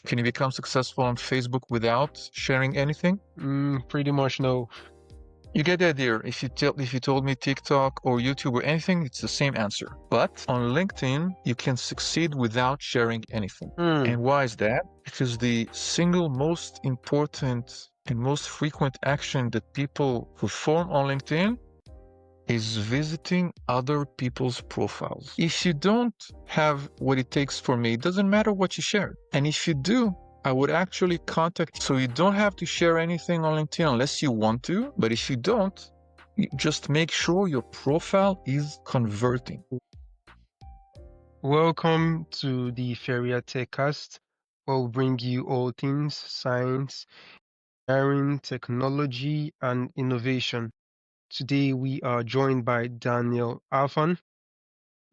Can you become successful on Facebook without sharing anything? Pretty much no. You get the idea. If you told me TikTok or YouTube or anything, it's the same answer. But on LinkedIn, you can succeed without sharing anything. And why is that? Because the single most important and most frequent action that people perform on LinkedIn is visiting other people's profiles. If you don't have what it takes for me, it doesn't matter what you share. And if you do, I would actually contact. So you don't have to share anything on LinkedIn unless you want to. But if you don't, just make sure your profile is converting. Welcome to the Iferia TechCast, where we'll bring you all things science, engineering, technology, and innovation. Today we are joined by Daniel Alfon,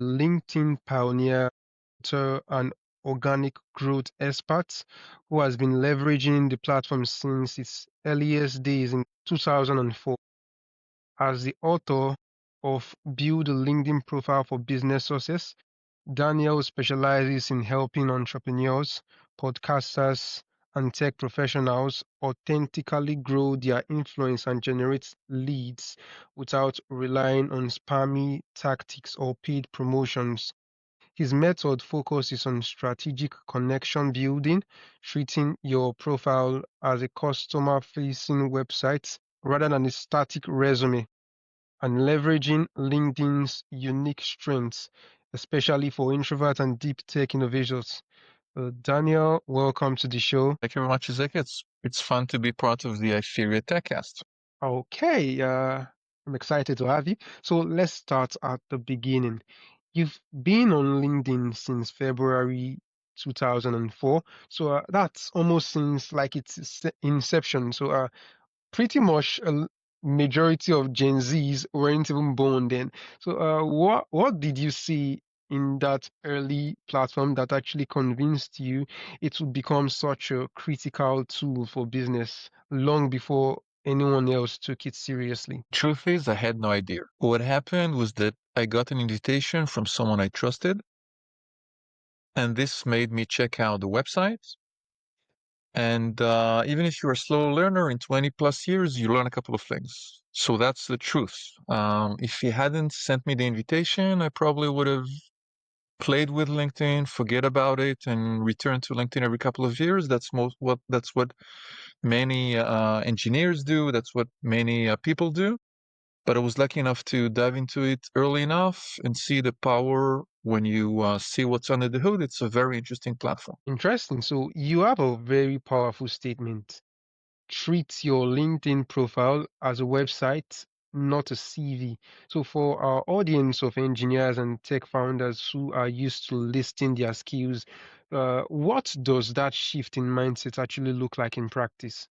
LinkedIn pioneer, author, and organic growth expert who has been leveraging the platform since its earliest days in 2004. As the author of Build a LinkedIn Profile for Business Success, Daniel specializes in helping entrepreneurs, podcasters, and tech professionals authentically grow their influence and generate leads without relying on spammy tactics or paid promotions. His method focuses on strategic connection building, treating your profile as a customer-facing website rather than a static resume, and leveraging LinkedIn's unique strengths, especially for introverts and deep tech innovators. Daniel, welcome to the show. Thank you very much, Ezekiel. It's fun to be part of the Iferia TechCast. Okay, I'm excited to have you. So let's start at the beginning. You've been on LinkedIn since February 2004, so that's almost since like its inception. So pretty much a majority of Gen Zs weren't even born then. So what did you see in that early platform that actually convinced you it would become such a critical tool for business long before anyone else took it seriously? Truth is, I had no idea. What happened was that I got an invitation from someone I trusted, and this made me check out the website. And even if you're a slow learner, in 20 plus years, you learn a couple of things. So that's the truth. If he hadn't sent me the invitation, I probably would have played with LinkedIn, forget about it, and return to LinkedIn every couple of years. That's what many engineers do. That's what many people do. But I was lucky enough to dive into it early enough and see the power when you see what's under the hood. It's a very interesting platform. Interesting. So you have a very powerful statement. Treat your LinkedIn profile as a website, not a CV. So for our audience of engineers and tech founders who are used to listing their skills, what does that shift in mindset actually look like in practice?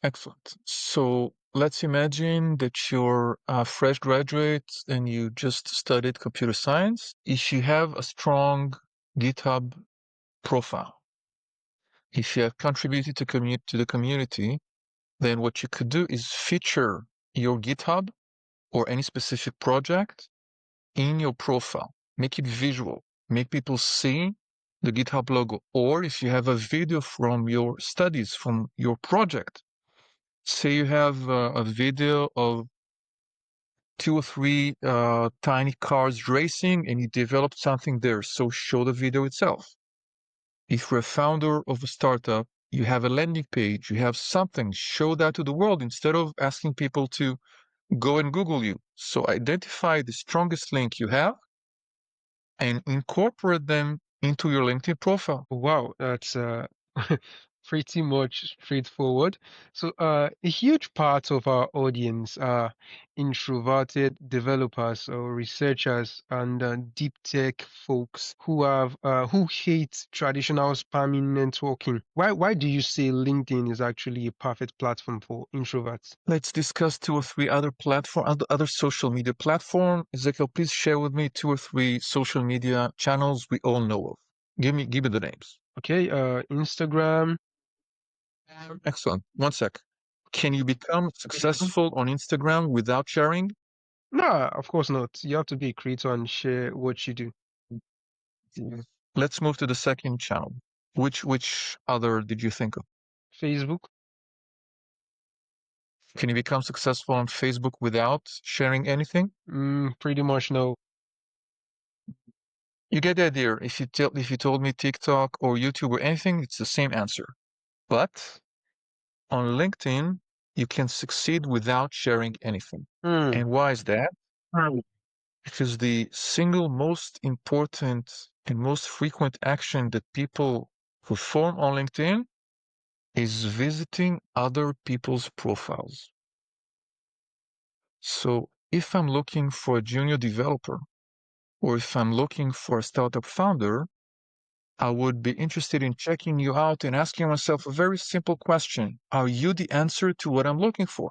Excellent. So let's imagine that you're a fresh graduate and you just studied computer science. If you have a strong GitHub profile, if you have contributed to the community, then what you could do is feature your GitHub or any specific project in your profile. Make it visual. Make people see the GitHub logo. Or if you have a video from your studies, from your project, say you have a video of 2 or 3 tiny cars racing and you developed something there, so show the video itself. If you're a founder of a startup, you have a landing page, you have something, show that to the world instead of asking people to go and Google you. So identify the strongest link you have and incorporate them into your LinkedIn profile. Wow, that's pretty much straightforward. So, a huge part of our audience are introverted developers or researchers and deep tech folks who hate traditional spamming networking. Why do you say LinkedIn is actually a perfect platform for introverts? Let's discuss 2 or 3 other social media platform. Ezekiel, please share with me 2 or 3 social media channels we all know of. Give me the names. Okay, Instagram. Excellent. One sec. Can you become successful on Instagram without sharing? Nah, of course not. You have to be a creator and share what you do. Let's move to the second channel. Which other did you think of? Facebook. Can you become successful on Facebook without sharing anything? Pretty much no. You get the idea. If you told me TikTok or YouTube or anything, it's the same answer. But on LinkedIn, you can succeed without sharing anything. Hmm. And why is that? Because the single most important and most frequent action that people perform on LinkedIn is visiting other people's profiles. So if I'm looking for a junior developer, or if I'm looking for a startup founder, I would be interested in checking you out and asking myself a very simple question. Are you the answer to what I'm looking for?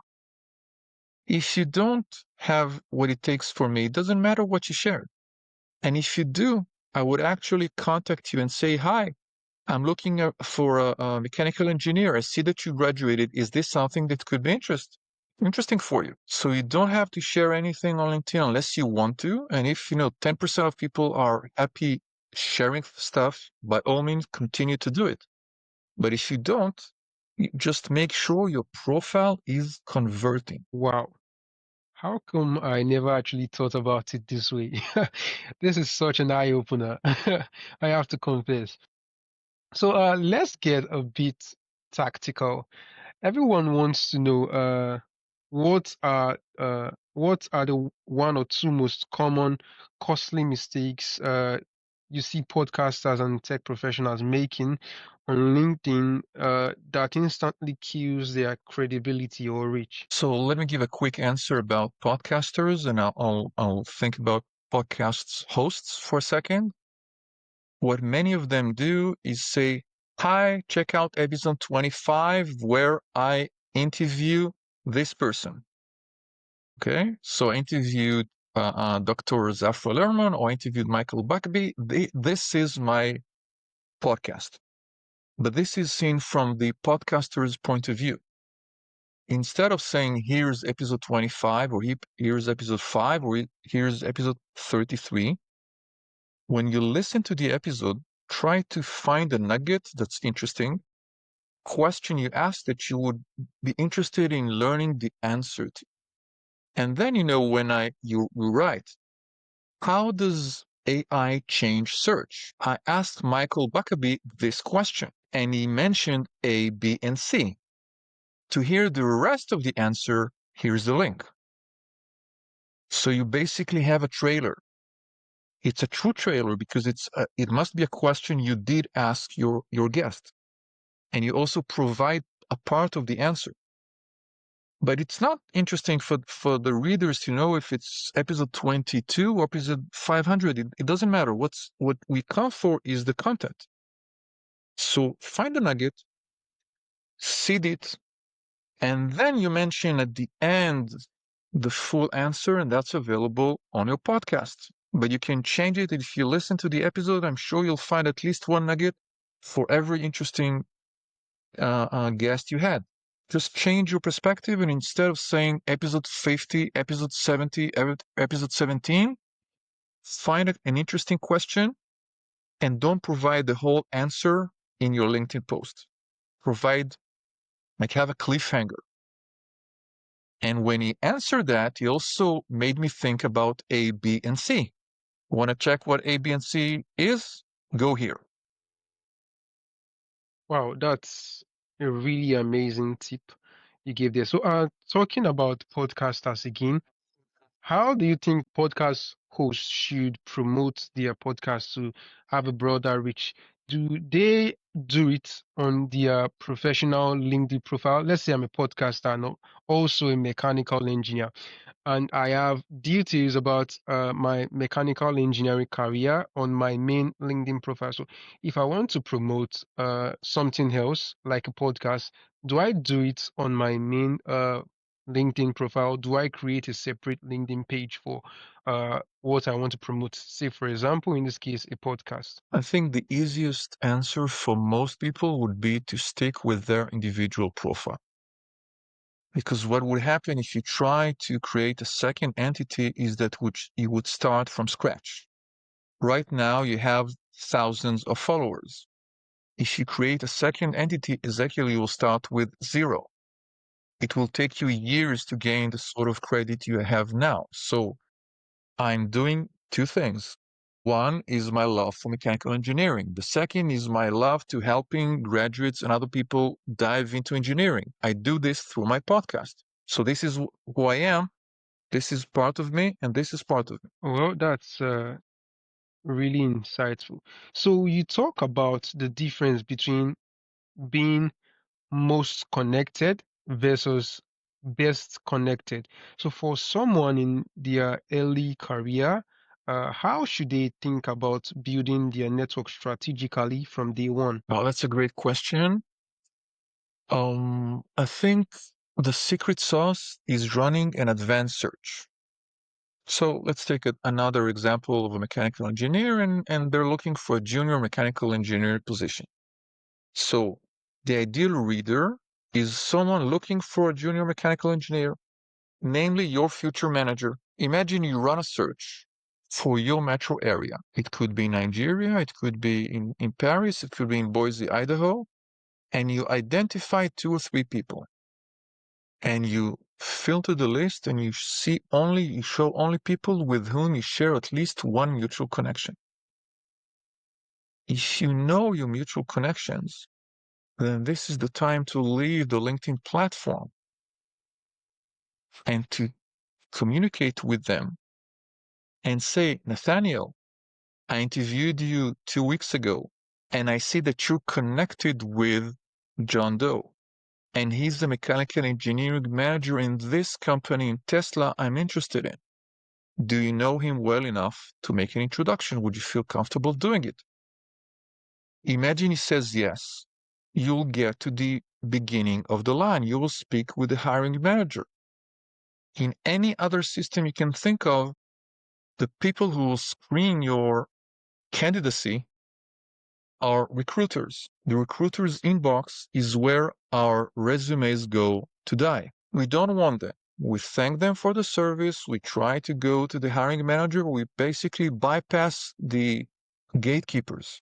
If you don't have what it takes for me, it doesn't matter what you shared. And if you do, I would actually contact you and say, hi, I'm looking for a mechanical engineer. I see that you graduated. Is this something that could be interesting for you? So you don't have to share anything on LinkedIn unless you want to. And if 10% of people are happy sharing stuff, by all means, continue to do it. But if you don't, you just make sure your profile is converting. Wow. How come I never actually thought about it this way? This is such an eye opener. I have to confess. So let's get a bit tactical. Everyone wants to know what are the one or two most common costly mistakes you see podcasters and tech professionals making on LinkedIn that instantly kills their credibility or reach. So let me give a quick answer about podcasters, and I'll think about podcasts hosts for a second. What many of them do is say, hi, check out episode 25 where I interview this person. Okay, so I interviewed Dr. Zafra Lerman, or I interviewed Michael Buckby. This is my podcast, but this is seen from the podcaster's point of view. Instead of saying, here's episode 25, or here's episode 5, or here's episode 33, when you listen to the episode, try to find a nugget that's interesting, question you ask that you would be interested in learning the answer to. And then, when you write, how does AI change search? I asked Michael Buckby this question, and he mentioned A, B, and C. To hear the rest of the answer, here's the link. So you basically have a trailer. It's a true trailer because it must be a question you did ask your guest. And you also provide a part of the answer. But it's not interesting for the readers to know if it's episode 22 or episode 500. It doesn't matter. What we come for is the content. So find the nugget, seed it, and then you mention at the end the full answer, and that's available on your podcast. But you can change it if you listen to the episode. I'm sure you'll find at least one nugget for every interesting guest you had. Just change your perspective, and instead of saying episode 50, episode 70, episode 17, find an interesting question and don't provide the whole answer in your LinkedIn post. Provide, have a cliffhanger. And when he answered that, he also made me think about A, B, and C. Want to check what A, B, and C is? Go here. Wow, that's a really amazing tip you gave there. So talking about podcasters again, how do you think podcast hosts should promote their podcast to have a broader reach? Do they do it on their professional LinkedIn profile? Let's say I'm a podcaster and also a mechanical engineer, and I have details about my mechanical engineering career on my main LinkedIn profile. So if I want to promote something else like a podcast, do I do it on my main LinkedIn profile? Do I create a separate LinkedIn page for what I want to promote? Say, for example, in this case, a podcast. I think the easiest answer for most people would be to stick with their individual profile. Because what would happen if you try to create a second entity is that you would start from scratch. Right now, you have thousands of followers. If you create a second entity, Ezekiel, you will start with 0. It will take you years to gain the sort of credit you have now. So I'm doing two things. One is my love for mechanical engineering. The second is my love to helping graduates and other people dive into engineering. I do this through my podcast. So this is who I am. This is part of me, and this is part of me. Well, that's really insightful. So you talk about the difference between being most connected versus best connected. So for someone in their early career, how should they think about building their network strategically from day one? Well, that's a great question. I think the secret sauce is running an advanced search. So let's take another example of a mechanical engineer, and they're looking for a junior mechanical engineer position. So the ideal reader is someone looking for a junior mechanical engineer, namely your future manager. Imagine you run a search for your metro area. It could be Nigeria, it could be in Paris, it could be in Boise, Idaho, and you identify 2 or 3 people. And you filter the list and you show only people with whom you share at least one mutual connection. If you know your mutual connections, then this is the time to leave the LinkedIn platform and to communicate with them and say, Nathaniel, I interviewed you 2 weeks ago and I see that you're connected with John Doe and he's the mechanical engineering manager in this company in Tesla I'm interested in. Do you know him well enough to make an introduction? Would you feel comfortable doing it? Imagine he says yes. You'll get to the beginning of the line. You will speak with the hiring manager. In any other system you can think of, the people who will screen your candidacy are recruiters. The recruiter's inbox is where our resumes go to die. We don't want them. We thank them for the service. We try to go to the hiring manager. We basically bypass the gatekeepers.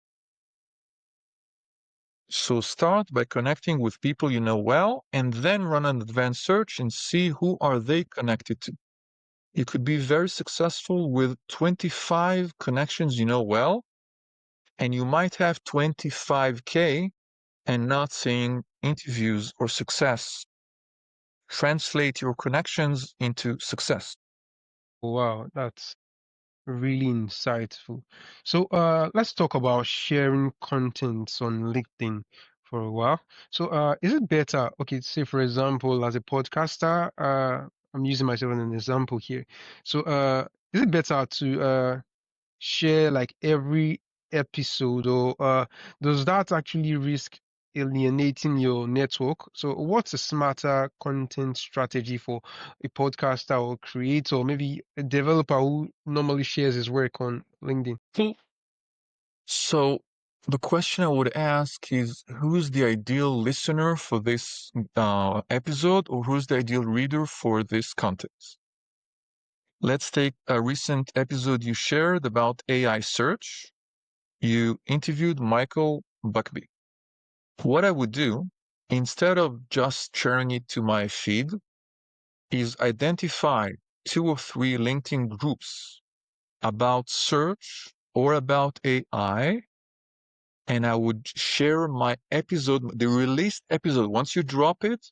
So start by connecting with people you know well, and then run an advanced search and see who are they connected to. You could be very successful with 25 connections you know well, and you might have 25K and not seeing interviews or success. Translate your connections into success. Wow, that's really insightful. So let's talk about sharing contents on LinkedIn for a while. So is it better, okay, say for example, as a podcaster, I'm using myself as an example here. So is it better to share like every episode, or does that actually risk alienating your network? So what's a smarter content strategy for a podcaster or creator, or maybe a developer who normally shares his work on LinkedIn? So the question I would ask is, who's the ideal listener for this episode, or who's the ideal reader for this content? Let's take a recent episode you shared about AI search. You interviewed Michael Buckby. What I would do, instead of just sharing it to my feed, is identify 2 or 3 LinkedIn groups about search or about AI, and I would share my episode, the released episode. Once you drop it,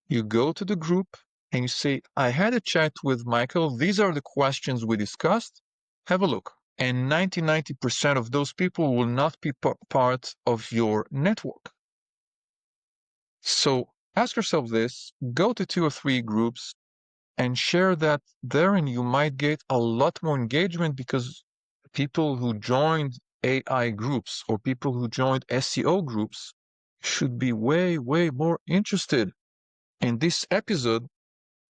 you go to the group and you say, I had a chat with Michael. These are the questions we discussed. Have a look. And 90% of those people will not be part of your network. So ask yourself this, go to 2 or 3 groups and share that there, and you might get a lot more engagement because people who joined AI groups or people who joined SEO groups should be way, way more interested in this episode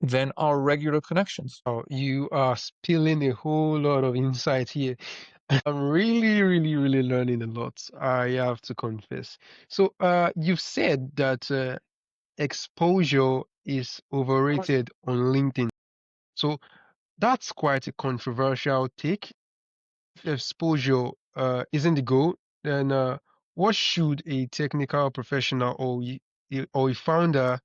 than our regular connections. Oh, you are spilling a whole lot of insight here. I'm really, really, really learning a lot, I have to confess. So, you've said that exposure is overrated on LinkedIn. So that's quite a controversial take. If exposure isn't the goal, then What should a technical professional or a founder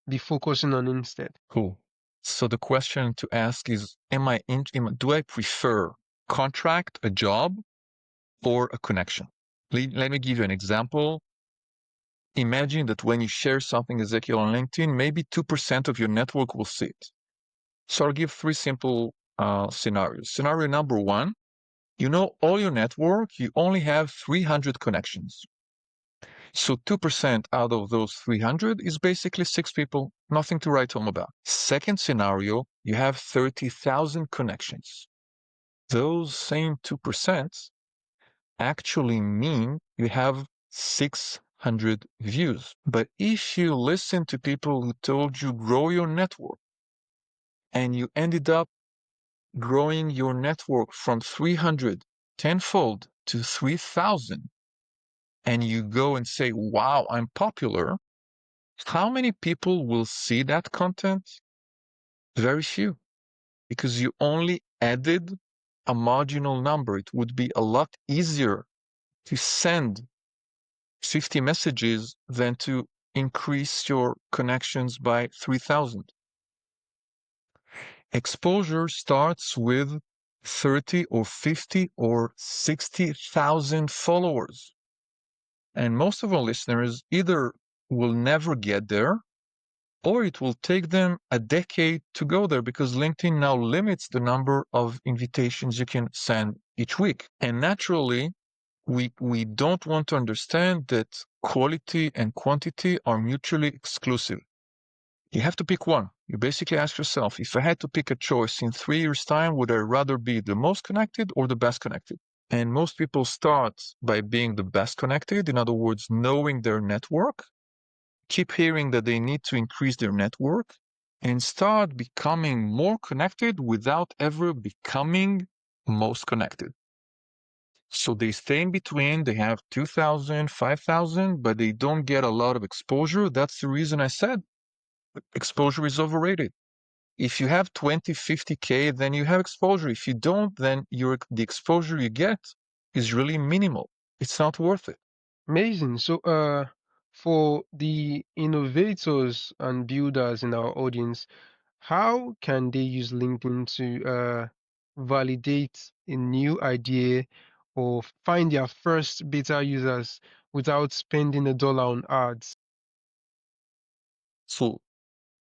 be focusing on instead? Cool. So the question to ask is, do I prefer contract, a job, or a connection? Let me give you an example. Imagine that when you share something, Ezekiel, on LinkedIn, maybe 2% of your network will see it. So I'll give three simple scenarios. Scenario number one, you know all your network, you only have 300 connections. So 2% out of those 300 is basically 6 people, nothing to write home about. Second scenario, you have 30,000 connections. Those same 2% actually mean you have 600 views. But if you listen to people who told you grow your network, and you ended up growing your network from 300 tenfold to 3,000, and you go and say, wow, I'm popular, how many people will see that content? Very few, because you only added a marginal number. It would be a lot easier to send 50 messages than to increase your connections by 3,000. Exposure starts with 30 or 50 or 60,000 followers. And most of our listeners either will never get there, or it will take them a decade to go there, because LinkedIn now limits the number of invitations you can send each week. And naturally, we don't want to understand that quality and quantity are mutually exclusive. You have to pick one. You basically ask yourself, if I had to pick a choice in 3 years' time, would I rather be the most connected or the best connected? And most people start by being the best connected, in other words, knowing their network, keep hearing that they need to increase their network, and start becoming more connected without ever becoming most connected. So they stay in between, they have 2,000, 5,000, but they don't get a lot of exposure. That's the reason I said exposure is overrated. If you have 20, 50K, then you have exposure. If you don't, then the exposure you get is really minimal. It's not worth it. Amazing. So, for the innovators and builders in our audience, how can they use LinkedIn to validate a new idea or find their first beta users without spending $1 on ads? So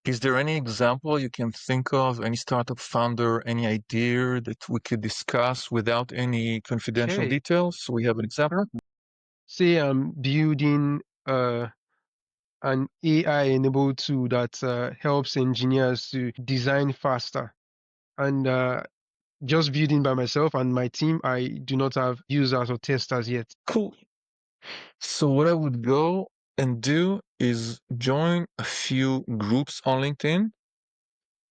is there any example you can think of, any startup founder, any idea that we could discuss without any confidential Okay. details? So we have an example. Say I'm building an AI-enabled tool that helps engineers to design faster. And just building by myself and my team, I do not have users or testers yet. Cool. So what I would go and do is join a few groups on LinkedIn,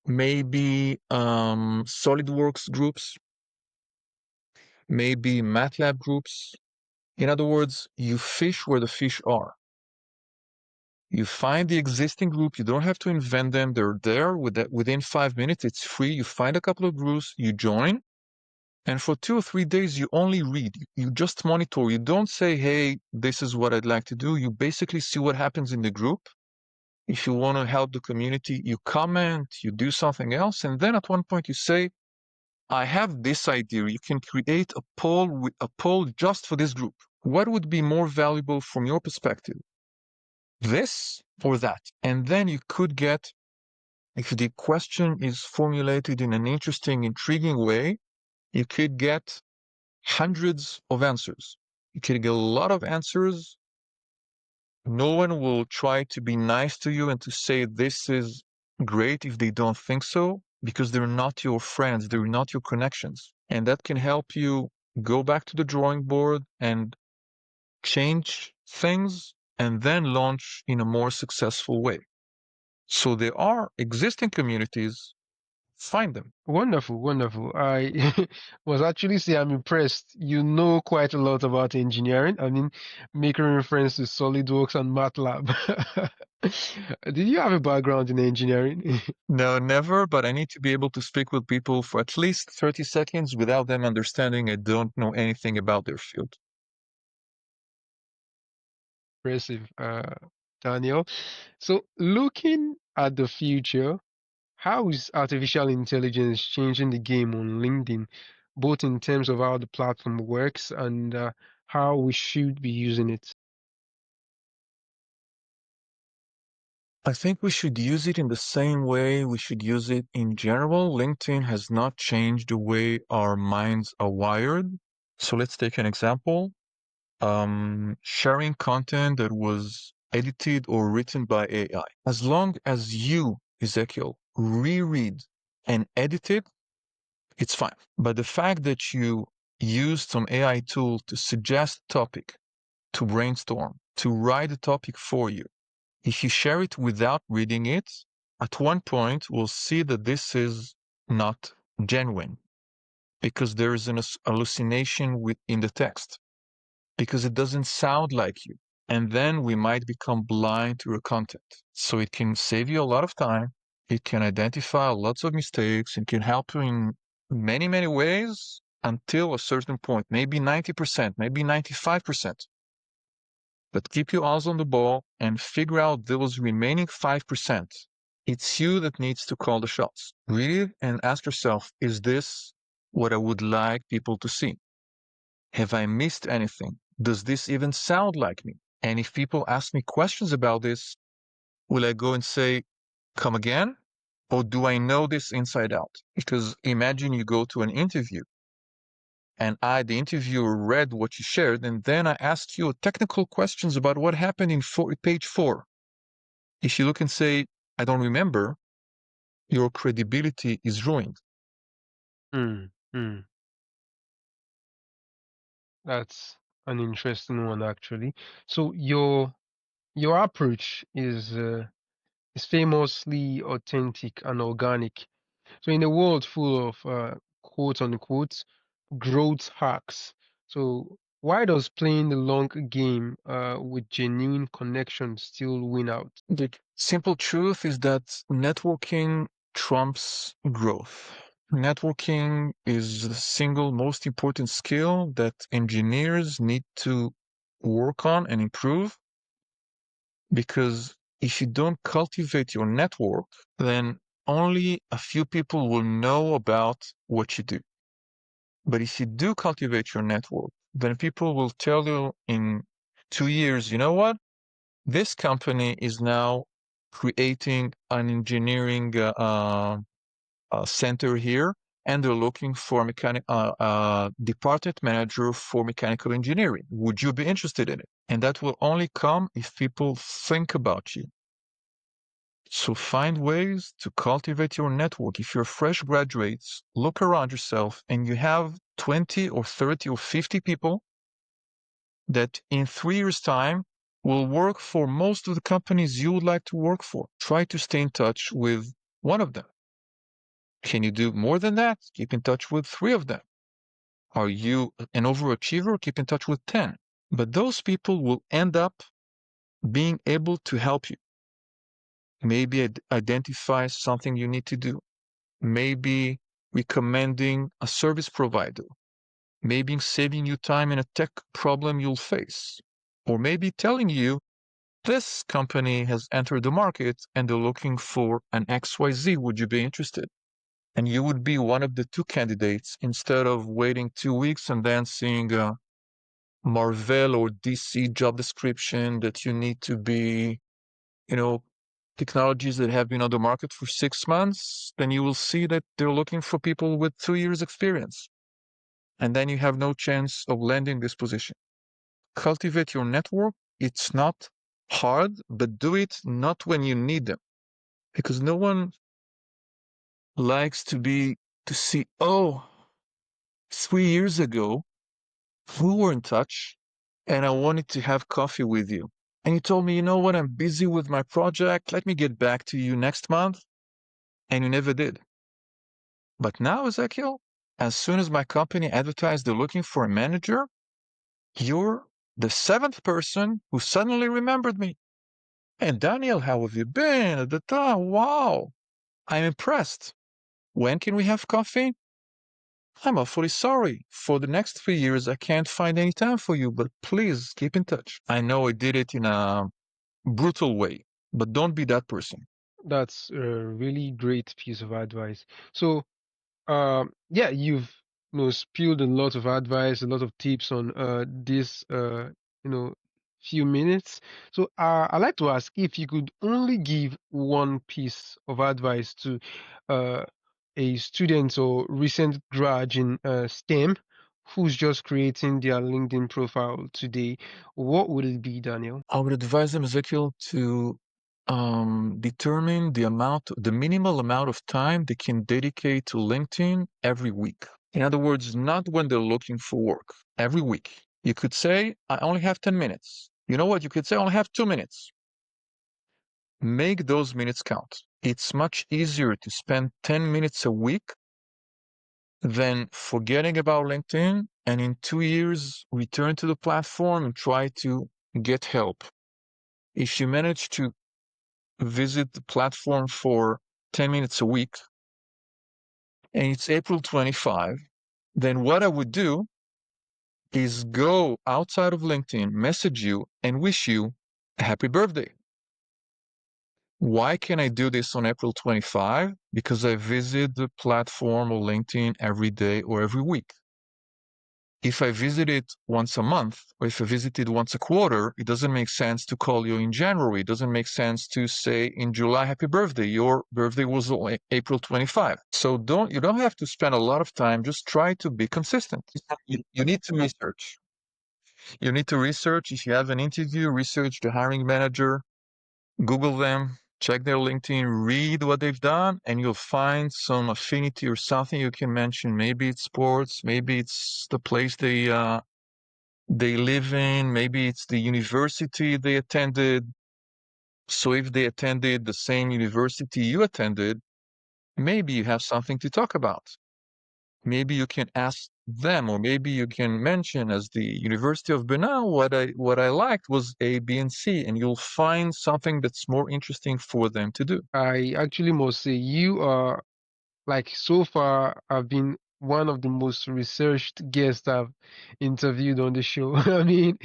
maybe SolidWorks groups, maybe MATLAB groups. In other words, you fish where the fish are. You find the existing group. You don't have to invent them. They're there within 5 minutes. It's free. You find a couple of groups, you join, and for 2 or 3 days, you only read. You just monitor. You don't say, hey, this is what I'd like to do. You basically see what happens in the group. If you want to help the community, you comment, you do something else. And then at one point you say, I have this idea. You can create a poll just for this group. What would be more valuable from your perspective? This or that? And then you could get, if the question is formulated in an interesting, intriguing way, you could get hundreds of answers. You could get a lot of answers. No one will try to be nice to you and to say this is great if they don't think so, because they're not your friends, they're not your connections. And that can help you go back to the drawing board and change things and then launch in a more successful way. So there are existing communities, find them. Wonderful, wonderful. I was actually say I'm impressed. You know quite a lot about engineering. I mean, making reference to SolidWorks and MATLAB. Did you have a background in engineering? No, never, but I need to be able to speak with people for at least 30 seconds without them understanding I don't know anything about their field. impressive, Daniel. So, looking at the future, how is artificial intelligence changing the game on LinkedIn, both in terms of how the platform works and how we should be using it? I think we should use it in the same way we should use it in general. LinkedIn has not changed the way our minds are wired. So let's take an example. Sharing content that was edited or written by AI. As long as you, Ezekiel, reread and edit it, it's fine. But the fact that you used some AI tool to suggest a topic, to brainstorm, to write a topic for you, if you share it without reading it, at one point we'll see that this is not genuine because there is an hallucination in the text, because it doesn't sound like you. And then we might become blind to your content. So it can save you a lot of time. It can identify lots of mistakes. It can help you in many, many ways until a certain point, maybe 90%, maybe 95%. But keep your eyes on the ball and figure out those remaining 5%. It's you that needs to call the shots. Read it and ask yourself, is this what I would like people to see? Have I missed anything? Does this even sound like me? And if people ask me questions about this, will I go and say, come again? Or do I know this inside out? Because imagine you go to an interview and I, the interviewer, read what you shared, and then I asked you technical questions about what happened in page 4. If you look and say, I don't remember, your credibility is ruined. Hmm. Hmm. That's an interesting one, actually. So your approach is famously authentic and organic. So in a world full of quote unquote growth hacks, so why does playing the long game with genuine connection still win out? The simple truth is that networking trumps growth. Networking is the single most important skill that engineers need to work on and improve, because if you don't cultivate your network, then only a few people will know about what you do. But if you do cultivate your network, then people will tell you in 2 years, you know what? This company is now creating an engineering center here, and they're looking for a department manager for mechanical engineering. Would you be interested in it? And that will only come if people think about you. So find ways to cultivate your network. If you're fresh graduates, look around yourself and you have 20 or 30 or 50 people that in 3 years' time will work for most of the companies you would like to work for. Try to stay in touch with one of them. Can you do more than that? Keep in touch with 3 of them. Are you an overachiever? Keep in touch with 10. But those people will end up being able to help you. Maybe identify something you need to do. Maybe recommending a service provider. Maybe saving you time in a tech problem you'll face. Or maybe telling you, this company has entered the market and they're looking for an XYZ. Would you be interested? And you would be one of the 2 candidates instead of waiting 2 weeks and then seeing a Marvel or DC job description that you need to be, you know, technologies that have been on the market for 6 months. Then you will see that they're looking for people with 2 years experience. And then you have no chance of landing this position. Cultivate your network. It's not hard, but do it not when you need them. Because no one likes to see, oh, 3 years ago, we were in touch and I wanted to have coffee with you. And you told me, you know what, I'm busy with my project. Let me get back to you next month. And you never did. But now, Ezekiel, as soon as my company advertised they're looking for a manager, you're the 7th person who suddenly remembered me. And Daniel, how have you been at the time? Wow, I'm impressed. When can we have coffee? I'm awfully sorry. For the next 3 years, I can't find any time for you, but please keep in touch. I know I did it in a brutal way, but don't be that person. That's a really great piece of advice. So, yeah, you've spilled a lot of advice, a lot of tips on this you know few minutes. So, I'd like to ask if you could only give one piece of advice to uh a student or recent grad in STEM who's just creating their LinkedIn profile today, what would it be, Daniel? I would advise them, Ezekiel, to determine the minimal amount of time they can dedicate to LinkedIn every week. In other words, not when they're looking for work, every week. You could say, I only have 10 minutes. You know what? You could say, I only have 2 minutes. Make those minutes count. It's much easier to spend 10 minutes a week than forgetting about LinkedIn and in 2 years return to the platform and try to get help. If you manage to visit the platform for 10 minutes a week and it's April 25, then what I would do is go outside of LinkedIn, message you, and wish you a happy birthday. Why can I do this on April 25? Because I visit the platform or LinkedIn every day or every week. If I visit it once a month, or if I visit it once a quarter, it doesn't make sense to call you in January. It doesn't make sense to say in July, happy birthday. Your birthday was on April 25. So you don't have to spend a lot of time. Just try to be consistent. You need to research. You need to research. If you have an interview, research the hiring manager, Google them, check their LinkedIn, read what they've done, and you'll find some affinity or something you can mention. Maybe it's sports, maybe it's the place they live in, maybe it's the university they attended. So if they attended the same university you attended, maybe you have something to talk about. Maybe you can ask them, or maybe you can mention as the University of Benin, what I liked was A, B, and C, and you'll find something that's more interesting for them to do. I actually must say you are like so far I've been one of the most researched guests I've interviewed on the show. I mean,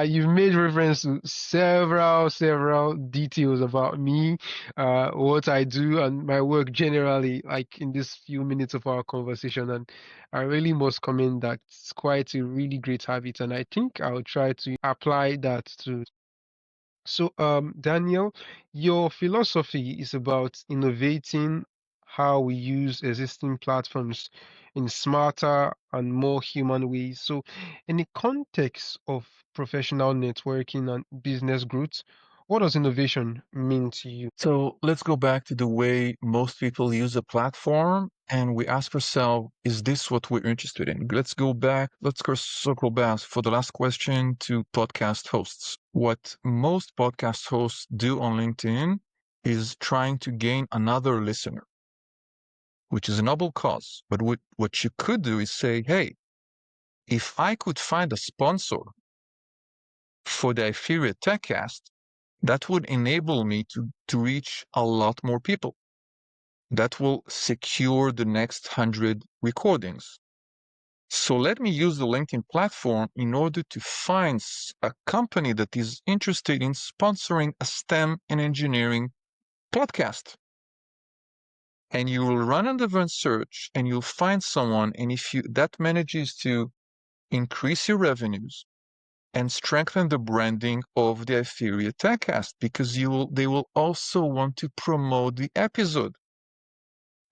you've made reference to several details about me, what I do and my work generally, like in this few minutes of our conversation. And I really must commend that. It's quite a really great habit, and I think I'll try to apply that to. So, Daniel, your philosophy is about innovating how we use existing platforms in smarter and more human ways. So, in the context of professional networking and business growth, what does innovation mean to you? So let's go back to the way most people use a platform and we ask ourselves, is this what we're interested in? Let's go circle back for the last question to podcast hosts. What most podcast hosts do on LinkedIn is trying to gain another listener, which is a noble cause. But what you could do is say, hey, if I could find a sponsor for the Iferia TechCast, that would enable me to reach a lot more people. That will secure the next 100 recordings. So let me use the LinkedIn platform in order to find a company that is interested in sponsoring a STEM and engineering podcast. And you will run an advanced search and you'll find someone. And if that manages to increase your revenues and strengthen the branding of the Iferia TechCast, because they will also want to promote the episode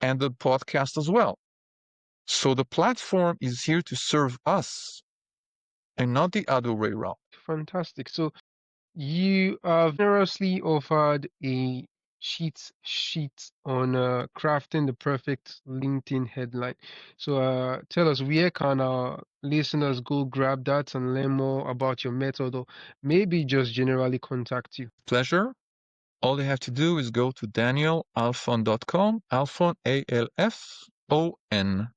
and the podcast as well. So the platform is here to serve us and not the other way around. Fantastic. So, you have generously offered a cheat sheet on crafting the perfect LinkedIn headline. So, tell us, where can our listeners go grab that and learn more about your method, or maybe just generally contact you? Pleasure. All they have to do is go to danielalfon.com, Alfon, Alfon.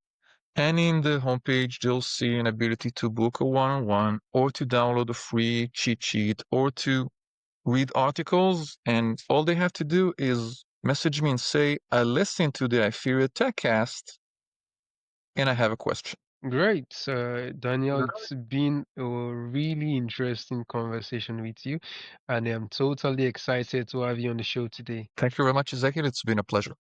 And in the homepage, they'll see an ability to book a one-on-one or to download a free cheat sheet or to read articles. And all they have to do is message me and say, I listened to the Iferia TechCast and I have a question. Great. Daniel, it's been a really interesting conversation with you, and I'm totally excited to have you on the show today. Thank you very much, Ezekiel. It's been a pleasure.